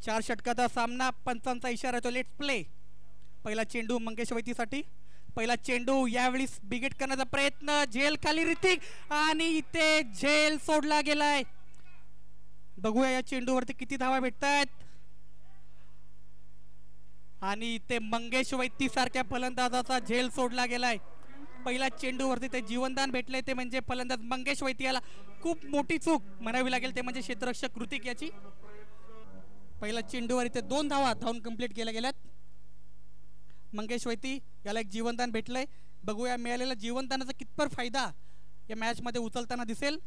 4 षटकाचा सामना, पंचांचा इशारा येतो लेट्स प्ले. पहिला चेंडू मंगेश वैतीसाठी. पहिला चेंडू यावेळी बिगेट करण्याचा प्रयत्न, झेल खाली ऋतिक आणि इथे झेल सोडला गेलाय. बघूया या चेंडूवरती किती धावा भेटतायत. आणि इथे मंगेश वैती सारख्या फलंदाजाचा झेल सोडला गेलाय. पहिल्या चेंडूवरती ते जीवनदान भेटले ते म्हणजे फलंदाज मंगेश वैती याला खूप मोठी चूक म्हणावी लागेल ते म्हणजे क्षेत्ररक्षक ऋतिक याची. पहिल्या चेंडूवर इथे 2 धावा धावून कंप्लीट केल्या गेल्यात. मंगेश वैती याला एक जीवनदान भेटलंय. बघूया मिळालेला जीवनदानाचा कितपत फायदा या मॅच मध्ये उचलताना दिसेल.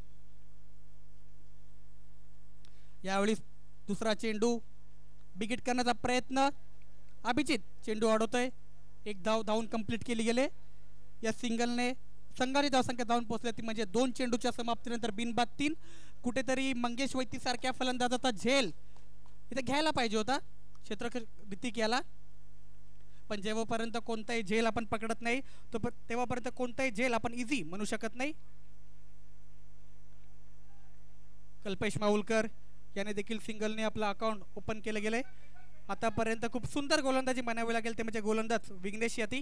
यावेळी दुसरा चेंडू बिगिट करण्याचा प्रयत्न, अभिजित चेंडू अडवतोय. एक धाव धावून कंप्लीट केली गेले. या सिंगलने संघाची धावसंख्या धावून पोहोचली ती म्हणजे 2 चेंडूच्या समाप्तीनंतर बिनबाद 3. कुठेतरी मंगेश वैती सारख्या फलंदाजाचा झेल इथे घ्यायला पाहिजे होता क्षेत्ररक्षक ऋतिक याला. पण जेव्हापर्यंत कोणताही झेल आपण पकडत नाही तेव्हापर्यंत कोणताही झेल आपण इझी म्हणू शकत नाही. कल्पेश माहुलकर याने देखील सिंगलने आपलं अकाउंट ओपन केलं गेलंय. आतापर्यंत खूप सुंदर गोलंदाजी म्हणावी लागेल ते म्हणजे गोलंदाज विघ्नेश याती.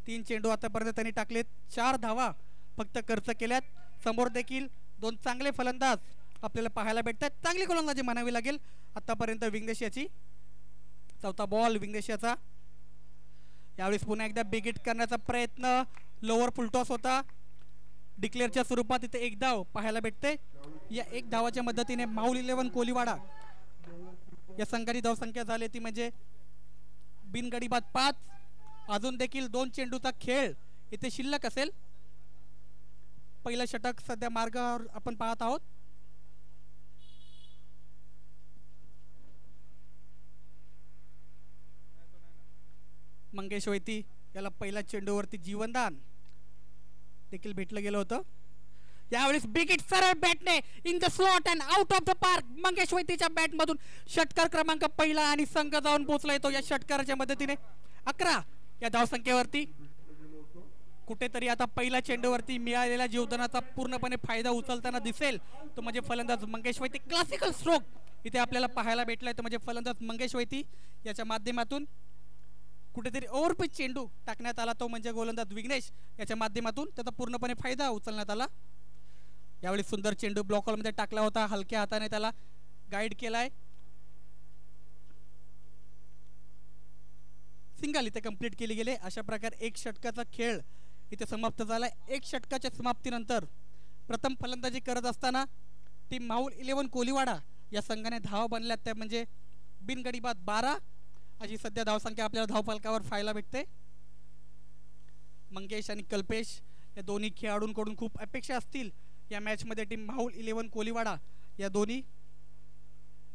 3 चेंडू आतापर्यंत त्यांनी टाकलेत. 4 धावा फक्त खर्च केल्यात. समोर देखील 2 चांगले फलंदाज आपल्याला पाहायला भेटतात. चांगली गोलंदाजी म्हणावी लागेल आतापर्यंत विघ्नेश याची. चौथा बॉल विघ्नेश याचा. यावेळेस पुन्हा एकदा बिगिट करण्याचा प्रयत्न, लोअर फुलटॉस होता. डिक्लेअरच्या स्वरूपात इथे 1 धाव पाहायला भेटते. या 1 धावाच्या मदतीने माहुल 11 कोलीवाडा या संघाची धावसंख्या झाली ती म्हणजे बिनगडी बाद 5. अजून देखील 2 चेंडूचा खेळ इथे शिल्लक असेल. पहिलं षटक सध्या मार्गावर आपण पाहत आहोत. मंगेश वैती याला पहिल्या चेंडूवरती जीवनदान देखील भेटलं गेलं होतं. यावेळेस बिगिट सरळ बॅटने in the slot and out of the park. Mangesh वैतीच्या बॅट मधून षटकार क्रमांक पहिला आणि संघ जाऊन पोहोचला येतो या षटकाराच्या मदतीने 11 या धावसंख्येवरती. कुठेतरी आता पहिल्या चेंडूवरती मिळालेल्या जीवदानाचा पूर्णपणे फायदा उचलताना दिसेल तो म्हणजे फलंदाज मंगेश वैती. क्लासिकल स्ट्रोक इथे आपल्याला पाहायला भेटलाय तो म्हणजे फलंदाज मंगेश वैती याच्या माध्यमातून. कुठेतरी ओव्हरपिच चेंडू टाकण्यात आला तो म्हणजे गोलंदाज विघ्नेश याच्या माध्यमातून त्याचा पूर्णपणे फायदा उचलण्यात आला. यावेळी सुंदर चेंडू ब्लॉक हॉलमध्ये टाकला होता. हलक्या हाताने त्याला गाईड केलाय. सिंगल इथे कंप्लीट केली गेले. अशा प्रकारे 1 षटकाचा खेळ इथे समाप्त झाला. 1 षटकाच्या समाप्तीनंतर प्रथम फलंदाजी करत असताना टीम माहुल 11 कोलीवाडा या संघाने धावा बनल्यात त्या म्हणजे बिनगडी बाद 12 अशी सध्या धावसंख्या आपल्याला धावफलकावर पाहायला भेटते. मंगेश आणि कल्पेश या दोन्ही खेळाडूंकडून खूप अपेक्षा असतील या मॅच मध्ये टीम माहुल 11 कोलीवाडा या दोन्ही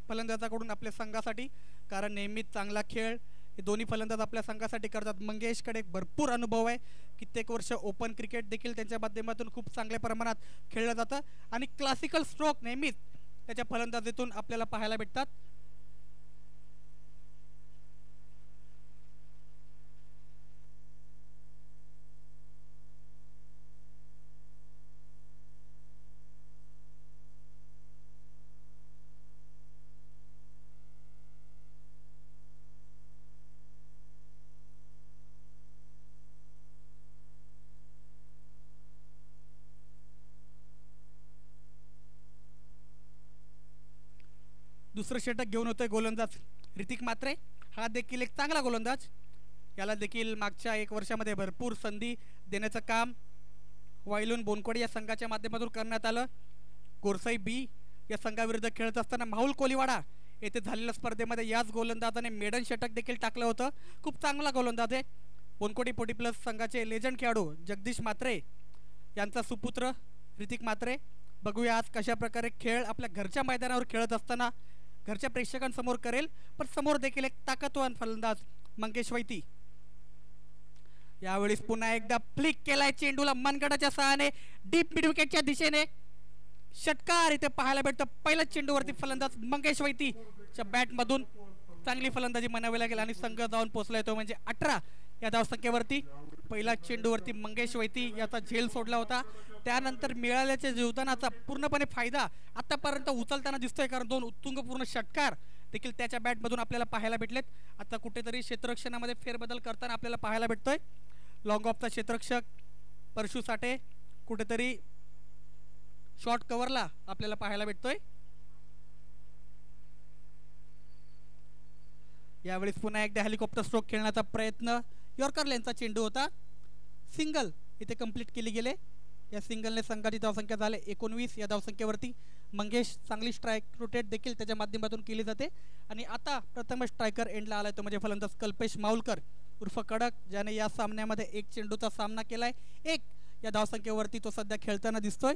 फलंदाजाकडून आपल्या संघासाठी. कारण नेहमीच चांगला खेळ हे दोन्ही फलंदाज आपल्या संघासाठी करतात. मंगेशकडे भरपूर अनुभव आहे. कित्येक वर्ष ओपन क्रिकेट देखील त्यांच्या माध्यमातून खूप चांगल्या प्रमाणात खेळलं जातं आणि क्लासिकल स्ट्रोक नेहमीच त्याच्या फलंदाजीतून आपल्याला पाहायला भेटतात. दुसरं षटक घेऊन होतोय गोलंदाज ऋतिक म्हात्रे. हा देखील एक चांगला गोलंदाज. याला देखील मागच्या 1 वर्षामध्ये भरपूर संधी देण्याचं काम वायलून बोनकोडे या संघाच्या माध्यमातून करण्यात आलं. गोरसाई बी या संघाविरुद्ध खेळत असताना माहुल कोलीवाडा येथे झालेल्या स्पर्धेमध्ये याच गोलंदाजाने मेडन षटक देखील टाकलं होतं. खूप चांगला गोलंदाज आहे. बोनकोडी 40 प्लस संघाचे लेजंड खेळाडू जगदीश म्हात्रे यांचा सुपुत्र ऋतिक म्हात्रे. बघूया आज कशा प्रकारे खेळ आपल्या घरच्या मैदानावर खेळत असताना घरच्या प्रेक्षकांसमोर करेल. पण समोर देखील एक ताकदवान फलंदाज मंगेश वैती. यावेळी पुन्हा एकदा फ्लिक केलाय चेंडूला मनगटाच्या सहाय्याने डीप मिड विकेटच्या दिशेने षटकार इथे पाहायला भेटतो. पहिल्या चेंडूवरती फलंदाज मंगेश वैतीच्या बॅट मधून चांगली फलंदाजी म्हणावी लागेल आणि संघ जाऊन पोहोचला येतो म्हणजे 18 या धावसंख्येवरती. पहिल्या चेंडूवरती मंगेश वैती याचा झेल सोडला होता. त्यानंतर मिळाल्याच्या जीवदानाचा पूर्णपणे फायदा आतापर्यंत उचलताना दिसतोय कारण 2 उत्तुंगपूर्ण षटकार देखील त्याच्या बॅटमधून आपल्याला पाहायला भेटलेत. आता कुठेतरी क्षेत्ररक्षणामध्ये फेरबदल करताना आपल्याला पाहायला भेटतोय. लॉंग ऑफचा क्षेत्ररक्षक परशु साठे कुठेतरी शॉर्ट कव्हरला आपल्याला पाहायला भेटतोय. यावेळेस पुन्हा एकदा हेलिकॉप्टर स्ट्रोक खेळण्याचा प्रयत्न. यॉर्कर लेनचा चेंडू होता. सिंगल इथे कंप्लीट केली गेले. या सिंगलने संघाची धावसंख्या झाले 19. या धावसंख्येवरती मंगेश चांगली स्ट्राईक रोटेट देखील त्याच्या माध्यमातून केली जाते. आणि आता प्रथम स्ट्रायकर एंडला आलाय तो म्हणजे फलंदाज कल्पेश माऊलकर उर्फ कडक, ज्याने या सामन्यामध्ये 1 चेंडूचा सामना केलाय. 1 या धावसंख्येवरती तो सध्या खेळताना दिसतोय.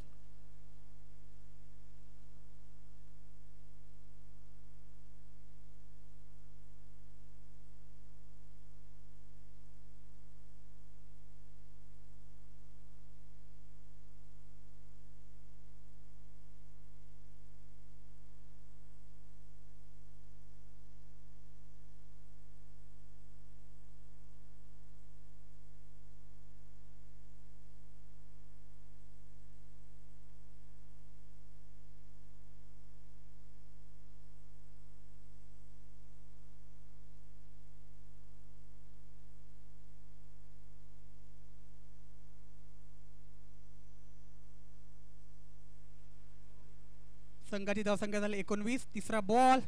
संघाची धावसंख्या झाली 19. तिसरा बॉल.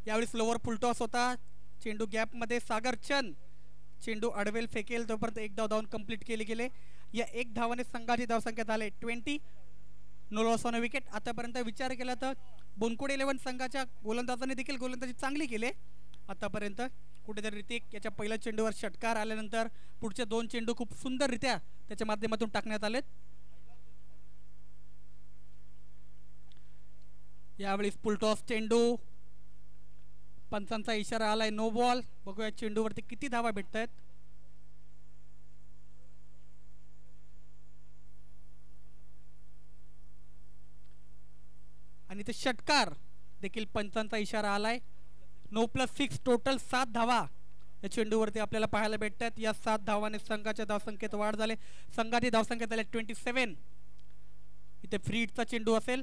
यावेळी स्लोवर फुलटॉस होता. चेंडू गॅपमध्ये सागर चंद चेंडू अडवेल फेकेल तोपर्यंत 1 धाव धावून कंप्लीट केली गेले. या 1 धावाने संघाची धावसंख्या झाली 20. No loss on wicket. आतापर्यंत विचार केला तर बोनकोड 11 संघाच्या गोलंदाजाने देखील गोलंदाजी चांगली केली आतापर्यंत. कुठेतरी ऋतिक याच्या पहिल्या चेंडूवर षटकार आल्यानंतर पुढचे 2 चेंडू खूप सुंदररित्या त्याच्या माध्यमातून टाकण्यात आलेत. यावेळी फुलटॉस चेंडू. पंचांचा इशारा आलाय नो बॉल. बघूया चेंडूवरती किती धावा भेटत आहेत. आणि ते षटकार देखील पंचांचा इशारा आलाय. 9+6 टोटल 7 धावा या चेंडूवरती आपल्याला पाहायला भेटतात. या 7 धावाने संघाच्या धावसंख्येत वाढ झाली. संघाची धावसंख्या झाली 27. इथे फ्री हिटचा चेंडू असेल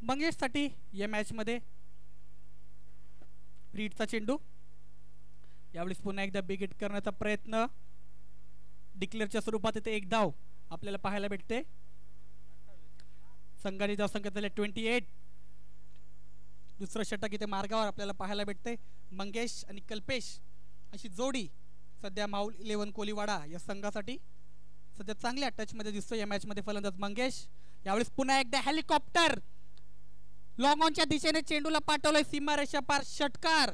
मंगेशसाठी या मॅच मध्ये. फ्री हिटचा चेंडू. यावेळेस पुन्हा एकदा बिग हिट करण्याचा प्रयत्न. डिक्लेअरच्या स्वरूपात इथे 1 धाव आपल्याला पाहायला भेटते. संघाची धावसंख्या झाली 28. दुसरं षटक इथे मार्गावर आपल्याला पाहायला भेटते. मंगेश आणि कल्पेश अशी जोडी सध्या माऊल 11 कोलीवाडा या संघासाठी सध्या चांगल्या टचमध्ये दिसतो या मॅच मध्ये फलंदाज मंगेश. यावेळेस पुन्हा एकदा हेलिकॉप्टर लॉंग ऑनच्या दिशेने चेंडूला पाठवलंय सीमारेषा पार. षटकार.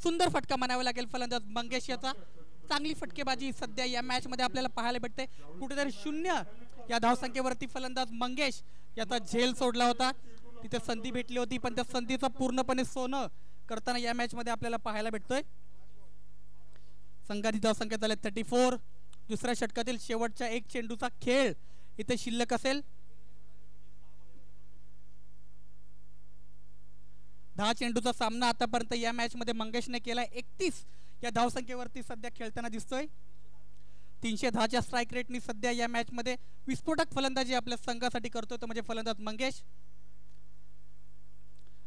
सुंदर फटका म्हणावा लागेल फलंदाज मंगेश याचा. चांगली फटकेबाजी सध्या या मॅच मध्ये आपल्याला पाहायला भेटते. कुठेतरी 0 या धावसंख्येवरती फलंदाज मंगेश याचा झेल सोडला होता. तिथे संधी भेटली होती पण त्या संधीचं पूर्णपणे सोनं करताना या मॅच मध्ये आपल्याला पाहायला भेटतोय. संघाची धावसंख्या झाली 34. दुसऱ्या षटकातील शेवटच्या 1 चेंडूचा खेळ इथे शिल्लक असेल. 10 चेंडूचा सामना आतापर्यंत या मॅच मध्ये मंगेशने केलाय. 31 या धावसंख्येवरती सध्या खेळताना दिसतोय. 310च्या स्ट्राईक रेटनी सध्या या मॅच मध्ये विस्फोटक फलंदाजी आपल्या संघासाठी करतोय तो म्हणजे फलंदाज मंगेश.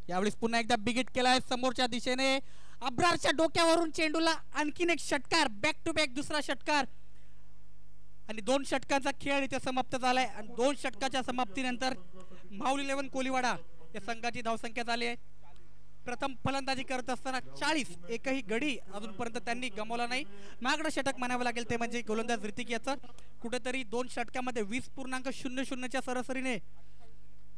यावेळेस पुन्हा एकदा बिग हिट केलाय समोरच्या दिशेने. अब्रारच्या डोक्यावरून चेंडूला आणखीन एक षटकार. बॅक टू बॅक दुसरा षटकार आणि 2 षटकांचा खेळ इथे समाप्त झालाय. आणि 2 षटकाच्या समाप्तीनंतर माऊल 11 कोलीवाडा या संघाची धावसंख्या झाली आहे. प्रथम फलंदाजी करत असताना 40 एकही गडी अजूनपर्यंत त्यांनी गमावला नाही. महागडं षटक म्हणावं लागेल ते म्हणजे गोलंदाज ऋतिक याचं. कुठेतरी 2 षटकामध्ये 20.00च्या सरासरीने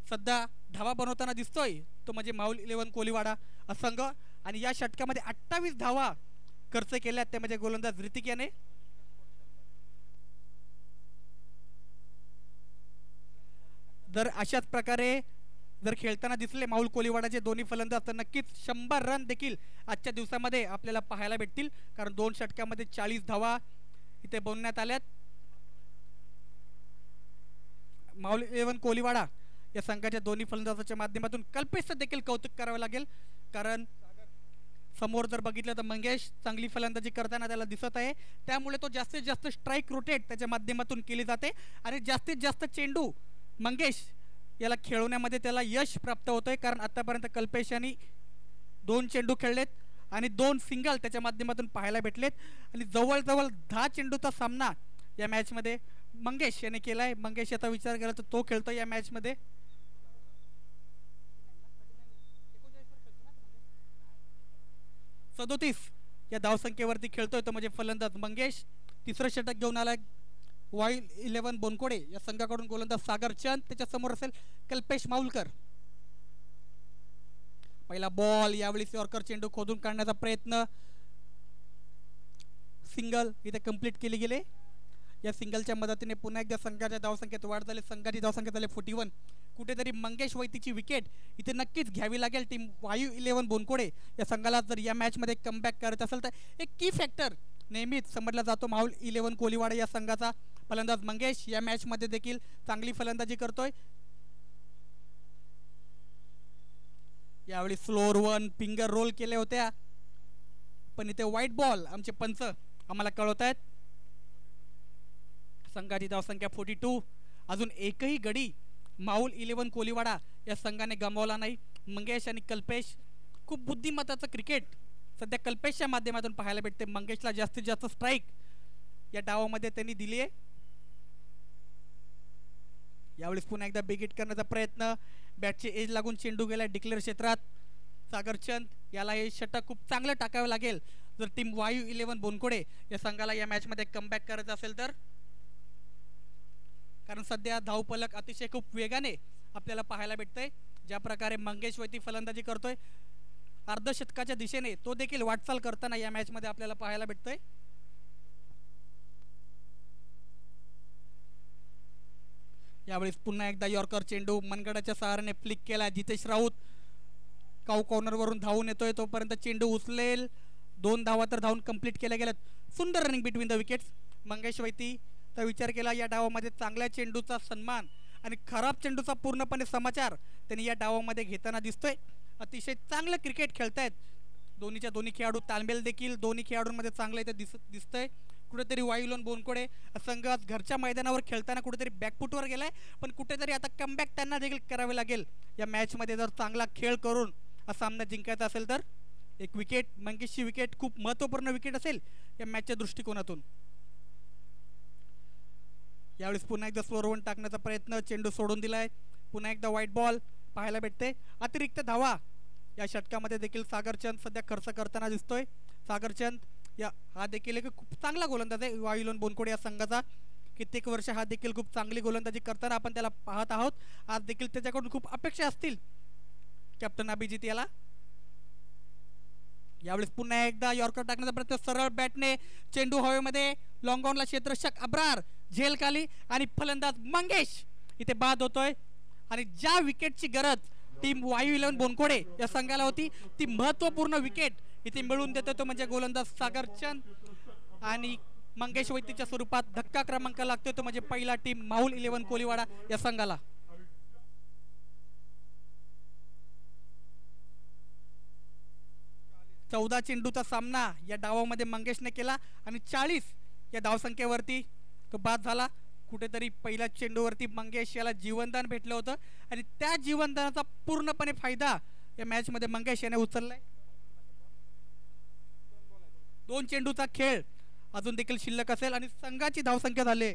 सध्या धावा बनवताना दिसतोय तो म्हणजे माऊल 11 कोलीवाडा संघ. आणि या षटकामध्ये 28 धावा खर्च केल्यात ते म्हणजे गोलंदाज ऋतिक याने. जर अशाच प्रकारे जर खेळताना दिसले माऊल कोलीवाडाचे दोन्ही फलंदाज तर नक्कीच 100 रन देखील आजच्या दिवसामध्ये आपल्याला पाहायला भेटतील. कारण 2 षटकामध्ये 40 धावा इथे बनवण्यात आल्यात. माऊल 11 कोलीवाडा या संघाच्या दोन्ही फलंदाजाच्या माध्यमातून कल्पेशचं देखील कौतुक करावं लागेल. कारण समोर जर बघितलं तर मंगेश चांगली फलंदाजी करताना त्याला दिसत आहे. त्यामुळे तो जास्तीत जास्त स्ट्राईक रोटेट त्याच्या माध्यमातून केली जाते आणि जास्तीत जास्त चेंडू मंगेश याला खेळवण्यामध्ये त्याला यश प्राप्त होतंय. कारण आतापर्यंत कल्पेश यांनी 2 चेंडू खेळलेत आणि 2 सिंगल त्याच्या माध्यमातून पाहायला भेटलेत आणि जवळजवळ 10 चेंडूचा सामना या मॅचमध्ये मंगेश याने केलाय. मंगेश याचा विचार केला तर तो खेळतो या मॅचमध्ये. 37 या धावसंख्येवरती खेळतोय तो म्हणजे फलंदाज मंगेश. तिसरं षटक घेऊन आलाय YU11 बोनकोडे या संघाकडून. गोलंदाज सागर चंद, त्याच्या समोर असेल कल्पेश माऊलकर. पहिला बॉल, यावेळी यॉर्कर चेंडू खोदून काढण्याचा प्रयत्न, सिंगल इथे कंप्लीट केली गेले. या सिंगलच्या मदतीने पुन्हा एकदा संघाच्या धावसंख्येत वाढ झाली. संघाची धावसंख्या झाली 41. कुठेतरी मंगेश वैतीची विकेट इथे नक्कीच घ्यावी लागेल टीम YU11 बोनकोडे या संघाला जर या मॅचमध्ये कमबॅक करत असेल तर. एक की फॅक्टर नेहमीच समजला जातो YU11 कोलीवाडा या संघाचा फलंदाज मंगेश. या मॅचमध्ये देखील चांगली फलंदाजी करतोय. यावेळी स्लोअर वन फिंगर रोल केल्या होत्या पण इथे व्हाईट बॉल आमचे पंच आम्हाला कळवत आहेत. संघाची धावसंख्या 42. अजून एकही गडी YU11 कोलीवाडा या संघाने गमावला नाही. मंगेश आणि कल्पेश, खूप बुद्धिमत्ताचं क्रिकेट सध्या कल्पेशच्या माध्यमातून पाहायला भेटते. मंगेशला जास्तीत जास्त स्ट्राईक या डावामध्ये त्यांनी दिली आहे. यावेळेस पुन्हा एकदा बिग हिट करण्याचा प्रयत्न, बॅटचे एज लागून चेंडू गेला डिक्लेअर क्षेत्रात. सागरचंद याला हे षटक खूप चांगलं टाकावं लागेल जर टीम YU11 बोनकोडे या संघाला या मॅचमध्ये कमबॅक करायचं असेल तर. कारण सध्या धावफलक अतिशय खूप वेगाने आपल्याला पाहायला भेटतंय. ज्या प्रकारे मंगेश वैती फलंदाजी करतोय अर्धशतकाच्या दिशेने, तो देखील वाटचाल करताना या मॅचमध्ये आपल्याला पाहायला भेटतोय. यावेळेस पुन्हा एकदा यॉर्कर चेंडू मनगडाच्या सहाऱ्याने फ्लिक केला. जितेश राऊत काऊ कॉर्नरवरून धावून येतोय, तोपर्यंत चेंडू उचलेल. 2 धावा तर धावून कंप्लीट केल्या गेल्यात. सुंदर running between the wickets. Mangesh Vaiti तर विचार केला या डावामध्ये चांगल्या चेंडूचा सन्मान आणि खराब चेंडूचा पूर्णपणे समाचार त्यांनी या डावामध्ये घेताना दिसतोय. अतिशय चांगलं क्रिकेट खेळतायत दोन्हीच्या दोन्ही खेळाडू. तालमेल देखील दोन्ही खेळाडूंमध्ये चांगलं इथे दिसतंय. कुठेतरी YU11 बोनकोडे संघ घरच्या मैदानावर खेळताना कुठेतरी बॅकफुटवर गेलाय पण कुठेतरी आता कमबॅक त्यांना देखील करावे लागेल या मॅचमध्ये जर चांगला खेळ करून हा सामना जिंकायचा असेल तर. एक विकेट, मंगेशची विकेट खूप महत्त्वपूर्ण विकेट असेल या मॅचच्या दृष्टिकोनातून. यावेळेस पुन्हा एकदा स्लोअर वन टाकण्याचा प्रयत्न, चेंडू सोडून दिलाय. पुन्हा एकदा व्हाईट बॉल पाहायला भेटते. अतिरिक्त धावा या षटकामध्ये देखील सागरचंद सध्या खर्च करताना दिसतोय. सागरचंद हा देखील एक खूप चांगला गोलंदाज आहे YU11 बोनकोडे या संघाचा. कित्येक वर्ष हा देखील खूप चांगली गोलंदाजी करताना आपण त्याला पाहत आहोत. आज देखील त्याच्याकडून खूप अपेक्षा असतील कॅप्टन अभिजित याला. यावेळेस पुन्हा एकदा यॉर्कर टाकण्याचा प्रयत्न, सरळ बॅटने चेंडू हवेमध्ये, लॉंग ऑनला क्षेत्ररक्षक अब्रार झेल खाली आणि फलंदाज मंगेश इथे बाद होतोय. आणि ज्या विकेटची गरज टीम YU11 बोनकोडे या संघाला होती ती महत्त्वपूर्ण विकेट इथे मिळून देतो तो म्हणजे गोलंदाज सागरचंद. आणि मंगेश वैतीच्या स्वरूपात धक्का क्रमांक लागतोय तो म्हणजे पहिला टीम YU11 कोलीवाडा या संघाला. चौदा चेंडूचा सामना या डावामध्ये मंगेशने केला आणि 40 या धावसंख्येवरती तो बाद झाला. कुठेतरी पहिल्या चेंडूवरती मंगेश याला जीवनदान भेटलं होतं आणि त्या जीवनदानाचा पूर्णपणे फायदा या मॅचमध्ये मंगेश याने उचललाय. 2 चेंडूचा खेळ अजून देखील शिल्लक असेल आणि संघाची धावसंख्या झाली,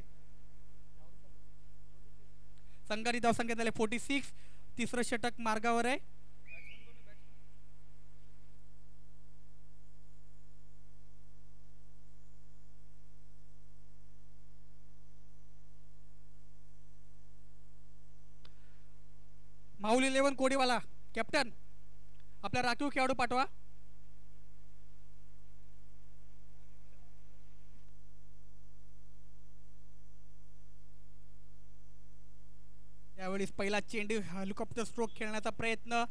संघाची धावसंख्या झाली 46. तिसरं षटक मार्गावर आहे. YU11 कोडीवाला कॅप्टन आपला राखीव खेळाडू पाठवा. यावेळी पहिला चेंडू हेलिकॉप्टर स्ट्रोक खेळण्याचा प्रयत्न,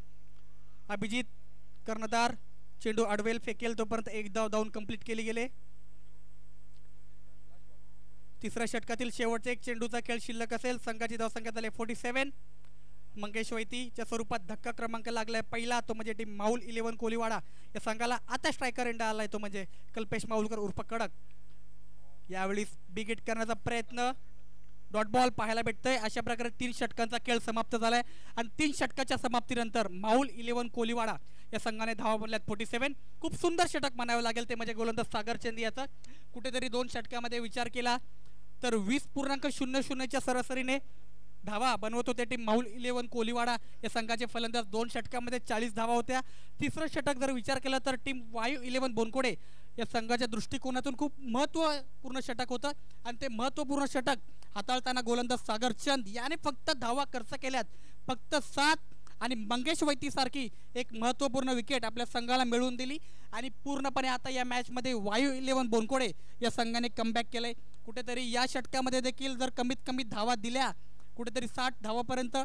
अभिजित कर्णधार चेंडू अडवेल फेकेल तोपर्यंत एक धाव धावून कंप्लीट केली गेले. तिसऱ्या षटकातील शेवटचा एक चेंडूचा खेळ शिल्लक असेल. संघाची धावसंख्या झाली 47. मंगेश वैतीच्या स्वरूपात धक्का क्रमांक लागलाय पहिला तो म्हणजे टीम YU11 कोलीवाडा या संघाला. आता स्ट्रायकर एंडा आलाय तो म्हणजे कल्पेश माऊलकर उर्फ कडक. यावेळी बिग हिट करण्याचा प्रयत्न, डॉट बॉल पाहायला भेटतोय. अशा प्रकारे 3 षटकांचा खेळ समाप्त झालाय आणि 3 षटकाच्या समाप्तीनंतर YU11 कोलीवाडा या संघाने धावा बनल्यात 47. खूप सुंदर षटक म्हणावं लागेल ते म्हणजे गोलंदाज सागर चंद याचा. कुठेतरी 2 षटकामध्ये विचार केला तर 20.00च्या सरासरीने धावा बनवत होते टीम माहुल 11 कोलीवाडा या संघाचे फलंदाज. 2 षटकामध्ये 40 धावा होत्या. तिसरं षटक जर विचार केला तर टीम वायू 11 बोनकोडे या संघाच्या दृष्टिकोनातून खूप महत्त्वपूर्ण षटक होतं आणि ते महत्त्वपूर्ण षटक हाताळताना गोलंदाज सागर चंद याने फक्त धावा खर्च केल्यात फक्त 7 आणि मंगेश वैतीसारखी एक महत्त्वपूर्ण विकेट आपल्या संघाला मिळवून दिली आणि पूर्णपणे आता या मॅचमध्ये वायू 11 बोनकोडे या संघाने कमबॅक केलंय. कुठेतरी या षटकामध्ये देखील जर कमीत कमी धावा दिल्या कुठेतरी 60 धावापर्यंत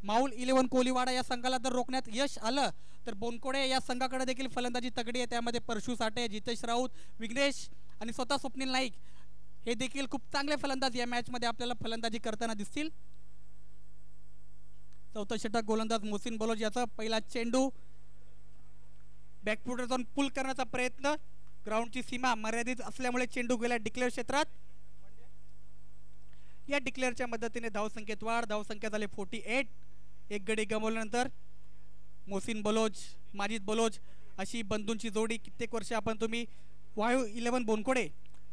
माहुल 11 कोलीवाडा या संघाला जर रोखण्यात यश आलं तर बोनकोडे या संघाकडे देखील फलंदाजी तगडी आहे. त्यामध्ये परशु साठे, जितेश राऊत, विघ्नेश आणि स्वतः स्वप्नील नाईक हे देखील खूप चांगले फलंदाज या मॅचमध्ये आपल्याला फलंदाजी करताना दिसतील. चौथं षटक गोलंदाज मोहसिन बलोच याचा पहिला चेंडू बॅकफुटवर जाऊन पुल करण्याचा प्रयत्न. ग्राउंडची सीमा मर्यादित असल्यामुळे चेंडू गेला डिक्लेअर क्षेत्रात. या डिक्लेअरच्या मदतीने धावसंख्येत वाढ. धावसंख्या झाली 48. एक गडी गमावल्यानंतर मोहसिन बलोच, माजिद बलोच अशी बंधूंची जोडी कित्येक वर्ष तुम्ही वायू 11 बोनकोडे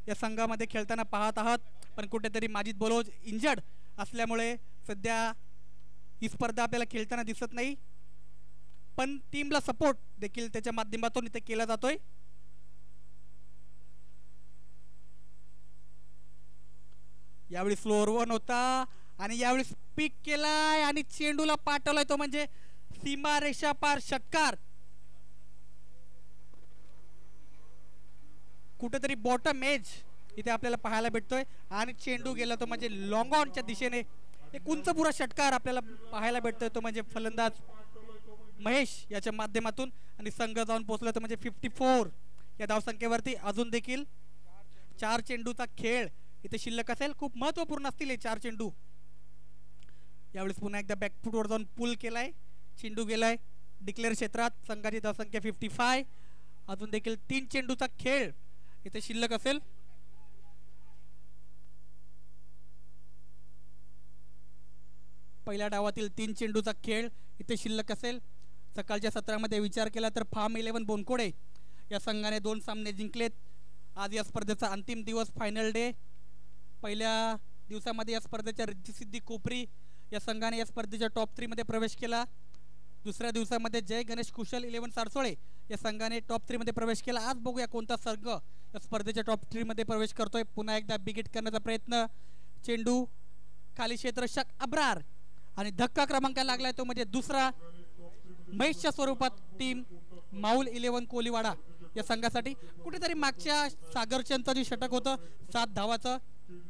या संघामध्ये खेळताना पाहत आहात. पण कुठेतरी माजिद बलोच इंजर्ड असल्यामुळे सध्या ही स्पर्धा आपल्याला खेळताना दिसत नाही. पण टीमला सपोर्ट देखील त्याच्या माध्यमातून इथे केला जातोय. यावेळी स्लोअर 1 होता आणि यावेळी स्पीक केलाय आणि चेंडूला पाठवलाय तो म्हणजे सीमा रेषा पार षटकार. कुठेतरी बॉटम एज इथे आपल्याला पाहायला भेटतोय आणि चेंडू गेला तो म्हणजे लॉंग ऑनच्या दिशेने एक उंच पुरा षटकार आपल्याला पाहायला भेटतोय तो म्हणजे फलंदाज महेश याच्या माध्यमातून आणि संघ जाऊन पोहोचला तो म्हणजे 54 या धावसंख्येवरती. अजून देखील 4 चेंडूचा खेळ इथे शिल्लक असेल. खूप महत्त्वपूर्ण असतील हे 4 चेंडू. यावेळेस पुन्हा एकदा बॅकफुटवर जाऊन पुल केलाय. चेंडू गेलाय डिक्लेअर क्षेत्रात. संघाची धावसंख्या 55. अजून देखील 3 चेंडूचा खेळ इथे शिल्लक असेल. पहिल्या डावातील 3 चेंडूचा खेळ इथे शिल्लक असेल. सकाळच्या सत्रामध्ये विचार केला तर फार्म 11 बोनकोडे या संघाने 2 सामने जिंकलेत. आज या स्पर्धेचा अंतिम दिवस फायनल डे. पहिल्या दिवसामध्ये या स्पर्धेच्या रिद्धिसिद्धी कोपरी या संघाने या स्पर्धेच्या टॉप 3 मध्ये प्रवेश केला. दुसऱ्या दिवसामध्ये जय गणेश कुशल 11 सारसोळे या संघाने टॉप 3 मध्ये प्रवेश केला. आज बघूया कोणता संघ या स्पर्धेच्या टॉप 3 मध्ये प्रवेश करतोय. पुन्हा एकदा बिग हिट करण्याचा प्रयत्न. चेंडू खाली क्षेत्ररक्षक अब्रार आणि धक्का क्रमांक लागलाय तो म्हणजे दुसरा महेशच्या स्वरूपात टीम माहुल 11 कोलीवाडा या संघासाठी. कुठेतरी मागच्या सागरचंदचं जे षटक होतं 7 धावाचं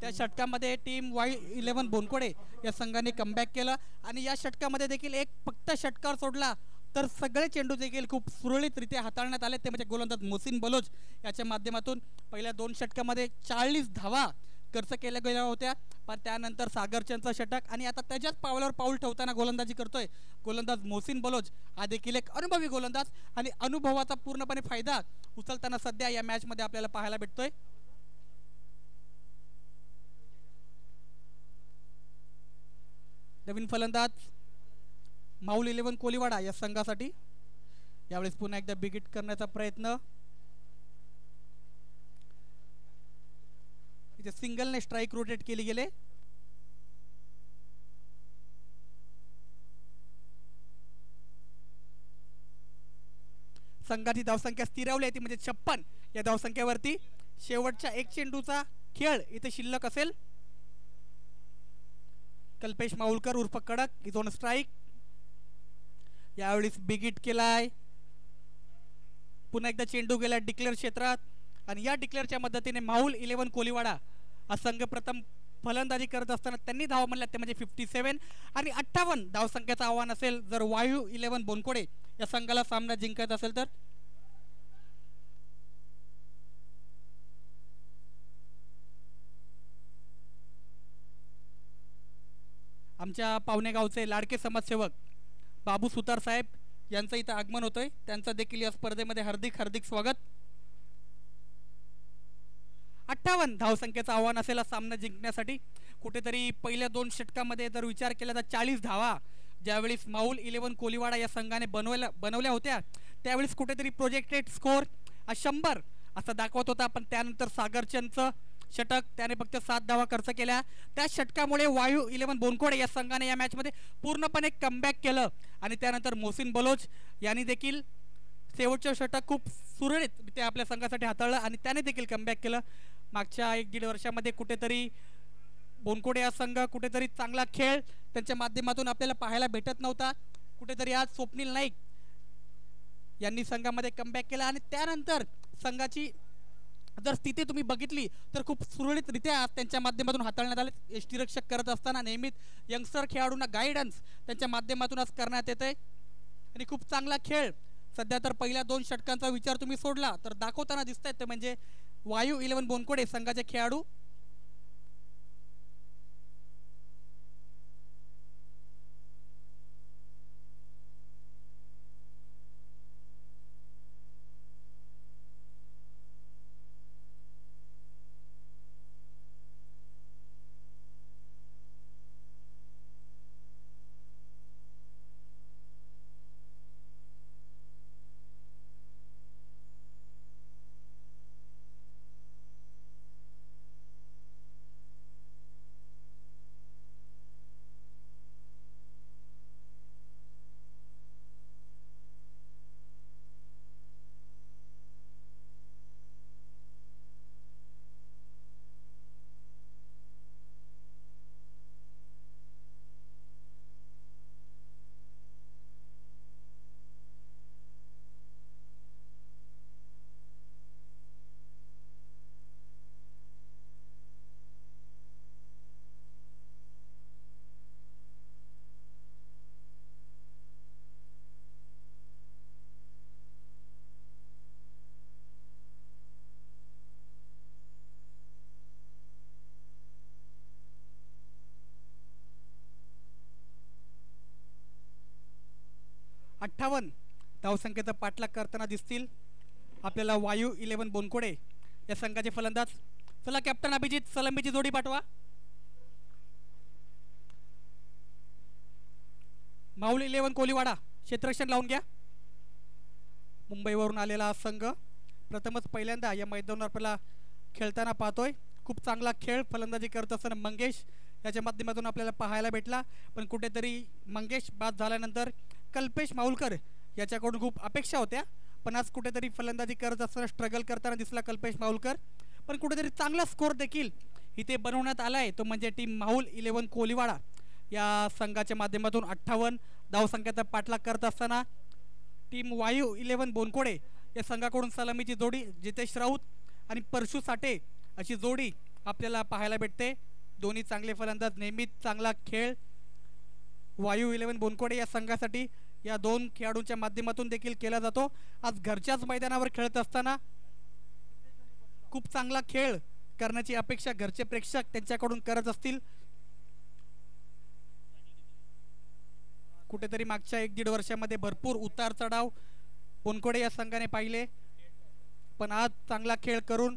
त्या षटकामध्ये टीम वायू 11 बोनकोडे या संघाने कमबॅक केलं आणि या षटकामध्ये देखील एक फक्त षटकार सोडला तर सगळे चेंडू देखील खूप सुरळीतरित्या हाताळण्यात आले. ते म्हणजे गोलंदाज मोहसिन बलोच याच्या माध्यमातून पहिल्या 2 षटकामध्ये 40 धावा खर्च केल्या गेल्या होत्या. पण त्यानंतर सागरचंदचा षटक आणि आता त्याच्याच पावलावर पाऊल ठेवताना गोलंदाजी करतोय गोलंदाज मोहसिन बलोच. हा देखील एक अनुभवी गोलंदाज आणि अनुभवाचा पूर्णपणे फायदा उचलताना सध्या या मॅच मध्ये आपल्याला पाहायला भेटतोय. नवीन फलंदाज माहुल 11 कोलीवाडा या संघासाठी. यावेळेस पुन्हा एकदा बिग हिट करण्याचा प्रयत्न. इथे सिंगलने स्ट्राइक रोटेट केली गेले. संघाची धावसंख्या स्थिरावली आहे ती म्हणजे 56 या धावसंख्येवरती. शेवटच्या 1 चेंडूचा खेळ इथे शिल्लक असेल. कल्पेश माहुलकर उर्फ कडक इथून स्ट्राइक. यावेळेस बिग हिट केलाय. पुन्हा एकदा चेंडू गेला डिक्लेअर क्षेत्रात आणि या डिक्लेअरच्या मदतीने माहुल 11 कोलीवाडा हा संघ प्रथम फलंदाजी करत असताना त्यांनी धावा म्हणल्या ते म्हणजे 57 आणि 58 धावसंख्येचं आव्हान असेल जर वायू 11 बोनकोडे या संघाला सामना जिंकत असेल तर. आमच्या पावणेगावचे लाडके समाजसेवक बाबू सुतार साहेब यांचं इथं आगमन होतंय. त्यांचं देखील या स्पर्धेमध्ये हार्दिक हार्दिक स्वागत. 58 धावसंख्येचं आव्हान असेल सामना जिंकण्यासाठी. कुठेतरी पहिल्या 2 षटकामध्ये जर विचार केला तर 40 धावा ज्यावेळी माहुल 11 कोलीवाडा या संघाने बनवल्या होत्या त्यावेळेस कुठेतरी प्रोजेक्टेड स्कोअर 100 असा दाखवत होता, पण त्यानंतर सागरचंदचं षटक, त्याने फक्त 7 धावा खर्च केल्या. त्या षटकामुळे वायू 11 बोनकोडे या संघाने या मॅचमध्ये पूर्णपणे कमबॅक केलं आणि त्यानंतर मोहसिन बलोच यांनी देखील शेवटचं षटक खूप सुरळीतरित्या आपल्या संघासाठी हाताळलं आणि त्याने देखील कमबॅक केलं. मागच्या 1-1.5 वर्षामध्ये कुठेतरी बोनकोडे हा संघ कुठेतरी चांगला खेळ त्यांच्या माध्यमातून आपल्याला पाहायला भेटत नव्हता. कुठेतरी आज स्वप्नील नाईक यांनी संघामध्ये कमबॅक केला आणि त्यानंतर संघाची जर स्थिती तुम्ही बघितली तर खूप सुरळीतरित्या त्यांच्या माध्यमातून हाताळण्यात आले. यष्टीरक्षक करत असताना नेहमीच यंगस्टर खेळाडूंना गायडन्स त्यांच्या माध्यमातून आज करण्यात येते आणि खूप चांगला खेळ सध्या तर पहिल्या 2 षटकांचा विचार तुम्ही सोडला तर दाखवताना दिसत आहेत ते म्हणजे वायू 11 बोनकोडे संघाचे खेळाडू. अठ्ठावन्न धावसंख्येचा पाठलाग करताना दिसतील आपल्याला वायू 11 बोनकोडे या संघाचे फलंदाज. चला कॅप्टन अभिजित सलामीची जोडी पाठवा. माऊल 11 कोलीवाडा क्षेत्ररक्षण लावून घ्या. मुंबईवरून आलेला संघ प्रथमच पहिल्यांदा या मैदानावर आपल्याला खेळताना पाहतोय. खूप चांगला खेळ फलंदाजी करत असताना मंगेश याच्या माध्यमातून आपल्याला पाहायला भेटला, पण कुठेतरी मंगेश बाद झाल्यानंतर कल्पेश माऊलकर याच्याकडून खूप अपेक्षा होत्या, पण आज कुठेतरी फलंदाजी करत असताना स्ट्रगल करताना दिसला कल्पेश माऊलकर. पण कुठेतरी चांगला स्कोअर देखील इथे बनवण्यात आला आहे, तो म्हणजे टीम माऊल 11 कोलीवाडा या संघाच्या माध्यमातून 58 धावसंख्येचा पाठलाग करत असताना टीम वायू 11 बोनकोडे या संघाकडून सलामीची जोडी जितेश राऊत आणि परशु साठे अशी जोडी आपल्याला पाहायला भेटते. दोन्ही चांगले फलंदाज, नेहमीच चांगला खेळ वायू 11 बोनकोडे या संघासाठी या 2 खेळाडूंच्या माध्यमातून देखील केला जातो. आज घरच्याच मैदानावर खेळत असताना खूप चांगला खेळ करण्याची अपेक्षा घरचे प्रेक्षक त्यांच्याकडून करत असतील. कुठेतरी मागच्या 1-1.5 वर्षामध्ये भरपूर उतार चढाव बोनकोडे या संघाने पाहिले, पण आज चांगला खेळ करून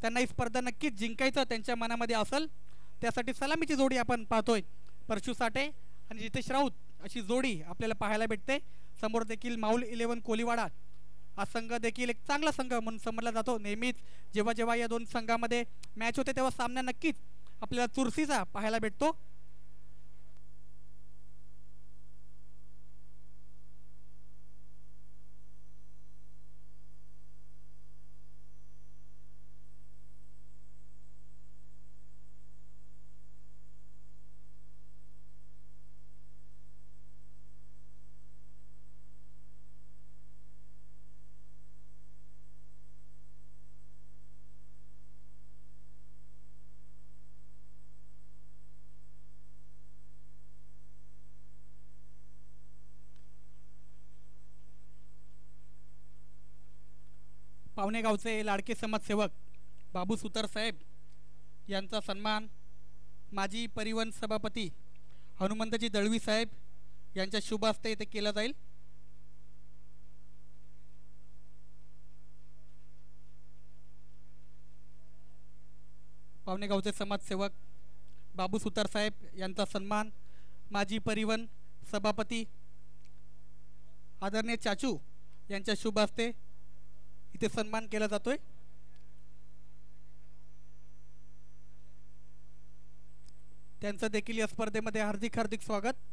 त्यांना ही स्पर्धा नक्कीच जिंकायचं त्यांच्या मनामध्ये असेल. त्यासाठी सलामीची जोडी आपण पाहतोय, परशु साठे आणि जितेश राऊत अशी जोडी आपल्याला पाहायला भेटते. समोर देखील माऊल 11 कोलीवाडा हा संघ देखील एक चांगला संघ म्हणून समजला जातो. नेहमीच जेव्हा जेव्हा या 2 संघामध्ये मॅच होते तेव्हा सामना नक्कीच आपल्याला चुरशीचा पाहायला भेटतो. पावणे गावचे लाडके समाजसेवक बाबू सुतार साहेब यांचा सन्मान माजी परिवहन सभापती हनुमंतजी दळवी साहेब यांच्या शुभ हस्ते इथे केला जाईल. पावणे गावचे समाजसेवक बाबू सुतार साहेब यांचा सन्मान माजी परिवहन सभापती आदरणीय चाचू यांच्या शुभ हस्ते इथे सन्मान केला जातोय। त्यांचं देखील या स्पर्धेमध्ये हार्दिक हार्दिक स्वागत।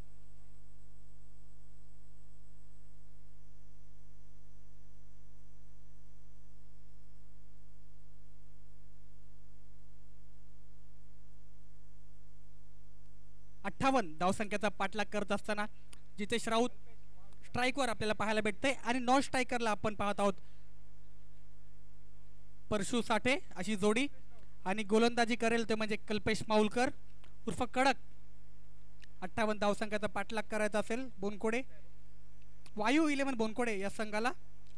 धावसंख्येचा पाठलाग करत असताना जितेश राऊत स्ट्राइकवर आपल्याला पाहायला भेटते आणि नॉन स्ट्रायकरला आपण पाहत आहोत परशु साठे अशी जोडी आणि गोलंदाजी करेल ते म्हणजे कल्पेश माऊलकर उर्फ कडक। 58 धावसंख्येचा पाठलाग करायचा असेल बोनकोडे वायू 11 बोनकोडे या संघाला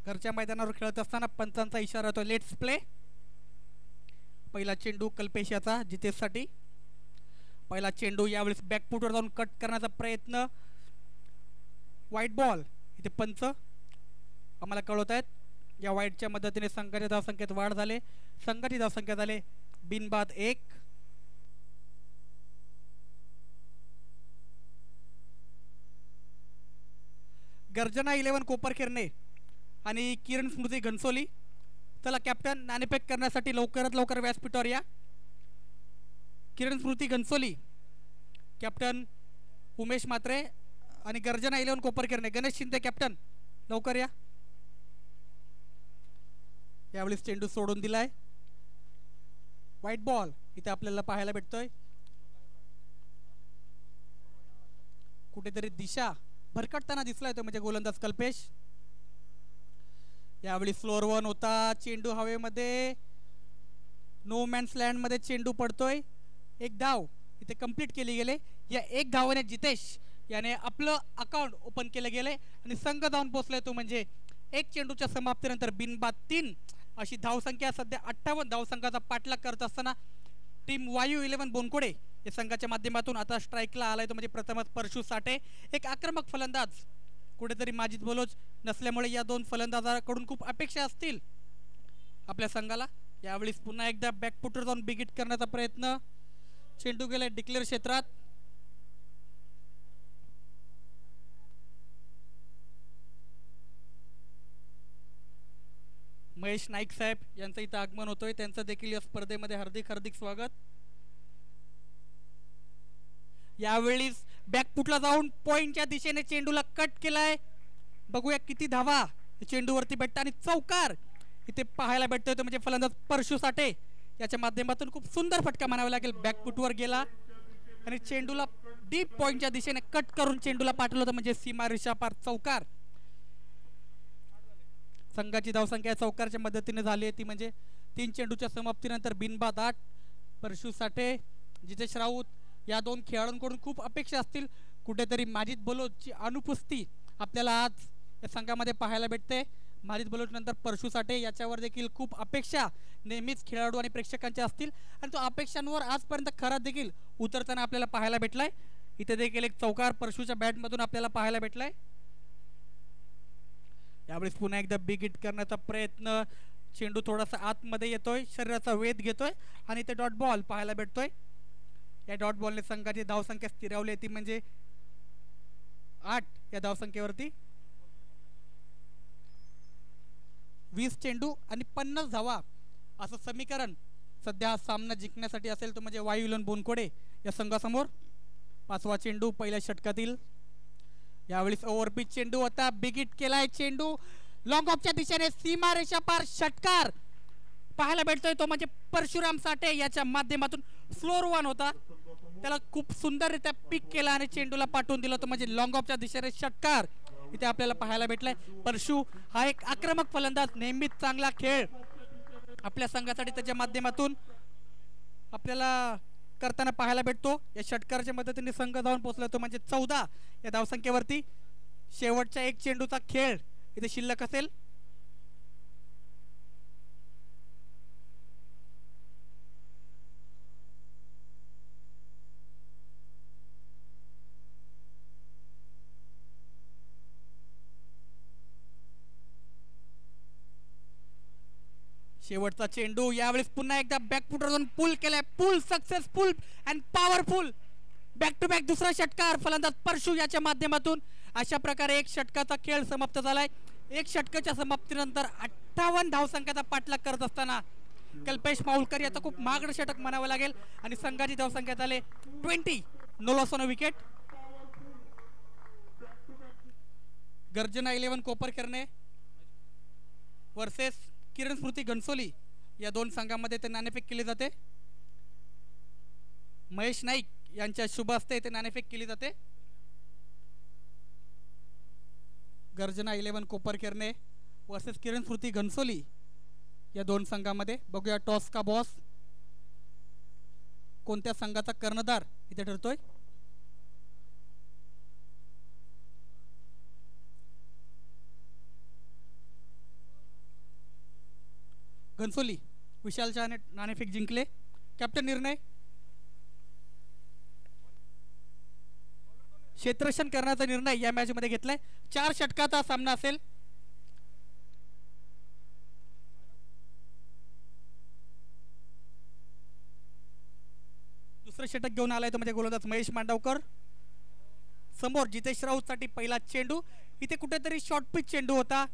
घरच्या मैदानावर खेळत असताना पंचांचा इशारा होतो लेट्स प्ले। पहिला चेंडू कल्पेश याचा जितेशसाठी। पहिला चेंडू यावेळेस बॅकफुटवर जाऊन कट करण्याचा प्रयत्न वाईट बॉल इथे पंच आम्हाला कळवत आहेत। या वाईटच्या मदतीने संघाच्या धावसंख्येत वाढ झाले। संघाची धावसंख्या झाले बिनबाद 1। गर्जना 11 कोपरखेरणे आणि किरण स्मृती घनसोली। चला कॅप्टन नाणेफेक करण्यासाठी लवकरात लवकर व्यासपीठावर या। किरण स्मृती घनसोली कॅप्टन उमेश मात्रे आणि गर्जना 11 कोपरखेरणे गणेश शिंदे कॅप्टन लवकर या। यावेळी चेंडू सोडून दिलाय व्हाईट बॉल इथे आपल्याला पाहायला भेटतोय। कुठेतरी दिशा भरकटताना दिसलाय तो म्हणजे गोलंदाज कल्पेश। यावेळी फ्लोअर 1 होता चेंडू हवेमध्ये नो मॅन्स लँड मध्ये चेंडू पडतोय। एक धाव इथे कंप्लीट केली गेले। या एक धावाने जितेश याने आपलं अकाउंट ओपन केले गेले आणि संघ धावून पोहोचलाय तो म्हणजे एक चेंडूच्या समाप्तीनंतर बिनबाद 3 अशी धावसंख्या सध्या 58 धावसंख्याचा पाठलाग करत असताना टीम वायू 11 बोनकोडे या संघाच्या माध्यमातून आता स्ट्राइकला आलाय तो म्हणजे प्रथमच परशु साठे। एक आक्रमक फलंदाज कुठेतरी माजिद बलोच नसल्यामुळे या दोन फलंदाजाकडून खूप अपेक्षा असतील आपल्या संघाला। यावेळी पुन्हा एकदा बॅकफुटवर जाऊन बिगिट करण्याचा प्रयत्न चेंडू गेलाय डिक्लेअर क्षेत्रात। महेश नाईक साहेब यांचं इथं आगमन होतोय त्यांचं देखील या स्पर्धेमध्ये हार्दिक हार्दिक स्वागत। यावेळी बॅकफुटला जाऊन पॉइंटच्या दिशेने चेंडूला कट केलाय। बघूया किती धावा चेंडूवरती भेटतात आणि चौकार इथे पाहायला भेटतोय तो म्हणजे फलंदाज परशु साठे याच्या माध्यमातून खूप सुंदर फटका म्हणावा लागेल। बॅकफुटवर गेला आणि चेंडूला डीप पॉइंटच्या दिशेने कट करून चेंडूला पाठवलं होतं म्हणजे सीमा रेषा पार चौकार। संघाची धावसंख्या चौकारच्या मदतीने झाली ती म्हणजे 3 चेंडूच्या समाप्तीनंतर बिनबाद 8। परशु साठे जितेश राऊत या दोन खेळाडूंकडून खूप अपेक्षा असतील। कुठेतरी माजिद बलोचची अनुपस्थिती आपल्याला आज या संघामध्ये पाहायला भेटते। माजिद बलोच नंतर परशु साठे याच्यावर देखील खूप अपेक्षा नेहमीच खेळाडू आणि प्रेक्षकांच्या असतील आणि तो अपेक्षांवर आजपर्यंत खरा देखील उतरताना आपल्याला पाहायला भेटलाय। इथे देखील एक चौकार परशुच्या बॅटमधून आपल्याला पाहायला भेटलाय। यावेळी पुन्हा एकदा बिग हिट करण्याचा प्रयत्न चेंडू थोडासा आतमध्ये येतोय शरीराचा वेध घेतोय आणि ते डॉट बॉल पाहायला भेटतोय। या डॉट बॉलने संघाची धावसंख्या स्थिरावली ती म्हणजे 8 या धावसंख्येवरती 20 चेंडू आणि 50 धावा असं समीकरण सध्या हा सामना जिंकण्यासाठी असेल तो म्हणजे वायू 11 बोनकोडे या संघासमोर। 5वा चेंडू पहिल्या षटकातील यावेळी ओव्हरपिच चेंडू होता बिग हिट केलाय चेंडू लॉंग ऑफच्या दिशेने सीमा रेषा पार षटकार पाहायला भेटतोय तो म्हणजे परशुराम साठे याच्या माध्यमातून फ्लोअर 1 होता त्याला खूप सुंदररित्या पिक केला आणि चेंडूला पाठवून दिलं तो म्हणजे लॉंग ऑफच्या दिशेने षटकार इथे आपल्याला पाहायला भेटलाय। परशु हा एक आक्रमक फलंदाज नेहमीच चांगला खेळ आपल्या संघासाठी त्याच्या माध्यमातून आपल्याला करताना पाहायला भेटतो। या षटकाराच्या मदतीने संघ धावून पोहोचला तो म्हणजे 14 या धावसंख्येवरती। शेवटच्या एक चेंडूचा खेळ इथे शिल्लक असेल। शेवटचा चेंडू यावेळेस पुन्हा एकदा बॅकफुटवर जाऊन पुल केलाय pull successful and powerful back to back दुसरा षटकार फलंदाज परशु याच्या माध्यमातून। अशा प्रकारे एक षटकाचा खेळ समाप्त झालाय। एक षटकाच्या समाप्तीनंतर 58 धावसंख्येचा पाठलाग करत असताना कल्पेश माऊलकर याचं खूप महागडं षटक म्हणावं लागेल आणि संघाची धावसंख्या झाले 20. No loss on a wicket. गर्जना 11 कोपरकरने वर्सेस किरण स्मृती घनसोली या दोन संघामध्ये ते नाणेफेक केली जाते. महेश नाईक यांच्या शुभ हस्ते ते नाणेफेक केली जाते. गर्जना 11 कोपरकरने वर्सेस किरण स्मृती घनसोली या दोन संघामध्ये. बघूया टॉस का बॉस कोणत्या संघाचा कर्णधार इथे ठरतोय. घनसोली विशाल शहाने नाणेफेक जिंकले. कॅप्टन निर्णय. क्षेत्ररक्षण करण्याचा निर्णय या मॅच मध्ये घेतलाय. 4 षटकाचा सामना असेल. दुसरं षटक घेऊन आलाय तो म्हणजे गोलंदाज महेश मांडवकर. समोर जितेश राऊत साठी पहिला चेंडू. इथे कुठेतरी शॉर्ट पिच चेंडू होता.